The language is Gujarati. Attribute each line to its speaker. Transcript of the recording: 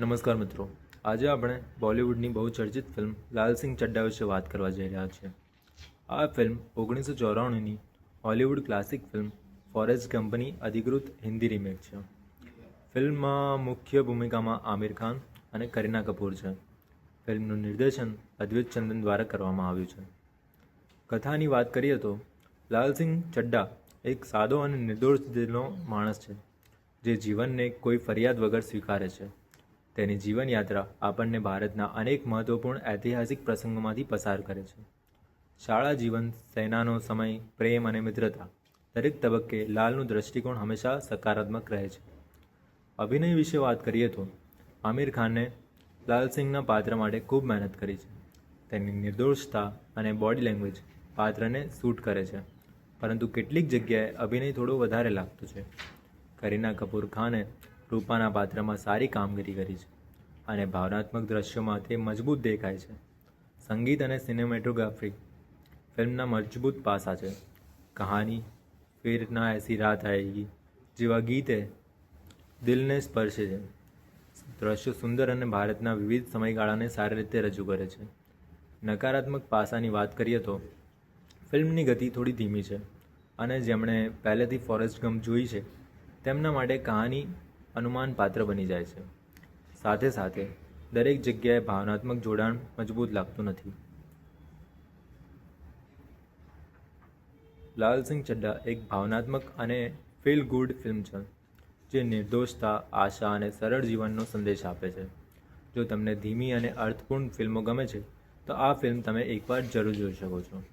Speaker 1: નમસ્કાર મિત્રો, આજે આપણે બોલિવૂડની બહુ ચર્ચિત ફિલ્મ લાલ સિંહ ચડ્ઢા વિશે વાત કરવા જઈ રહ્યા છીએ. આ ફિલ્મ 1994ની હોલિવૂડ ક્લાસિક ફિલ્મ ફોરેસ્ટ ગમ્પની અધિકૃત હિન્દી રીમેક છે. ફિલ્મમાં મુખ્ય ભૂમિકામાં આમિર ખાન અને કરીના કપૂર છે. ફિલ્મનું નિર્દેશન અદ્વૈત ચંદન દ્વારા કરવામાં આવ્યું છે. કથાની વાત કરીએ તો લાલ સિંહ ચડ્ઢા એક સાદો અને નિર્દોષ દિલનો માણસ છે, જે જીવનને કોઈ ફરિયાદ વગર સ્વીકારે છે. તેની જીવનયાત્રા આપણને ભારતના અનેક મહત્વપૂર્ણ ઐતિહાસિક પ્રસંગોમાંથી પસાર કરે છે. શાળા જીવન, સેનાનો સમય, પ્રેમ અને મિત્રતા, દરેક તબક્કે લાલનું દૃષ્ટિકોણ હંમેશા સકારાત્મક રહે છે. અભિનય વિશે વાત કરીએ તો આમિર ખાને લાલ સિંહના પાત્ર માટે ખૂબ મહેનત કરી છે. તેની નિર્દોષતા અને બોડી લેંગ્વેજ પાત્રને સૂટ કરે છે, પરંતુ કેટલીક જગ્યાએ અભિનય થોડો વધારે લાગતો છે. કરીના કપૂર ખાને રૂપાના પાત્રમાં સારી કામગીરી કરી છે અને ભાવનાત્મક દ્રશ્યોમાં તે મજબૂત દેખાય છે. સંગીત અને સિનેમેટોગ્રાફી ફિલ્મના મજબૂત પાસા છે. કહાની, ફિર ના એસી રાત આએગી જેવા ગીતે દિલને સ્પર્શે છે. દ્રશ્યો સુંદર અને ભારતના વિવિધ સમયગાળાને સારી રીતે રજૂ કરે છે. નકારાત્મક પાસાની વાત કરીએ તો ફિલ્મની ગતિ થોડી ધીમી છે અને જેમણે પહેલેથી ફોરેસ્ટ ગમ્પ જોઈ છે તેમના માટે કહાની અનુમાનપાત્ર બની જાય છે. સાથે સાથે દરેક જગ્યાએ ભાવનાત્મક જોડાણ મજબૂત લાગતું નથી. લાલ સિંહ ચડ્ઢા એક ભાવનાત્મક અને ફીલ ગુડ ફિલ્મ છે, જે નિર્દોષતા, આશા અને સરળ જીવનનો સંદેશ આપે છે. જો તમને ધીમી અને અર્થપૂર્ણ ફિલ્મો ગમે છે તો આ ફિલ્મ તમે એકવાર જરૂર જોઈ શકો છો.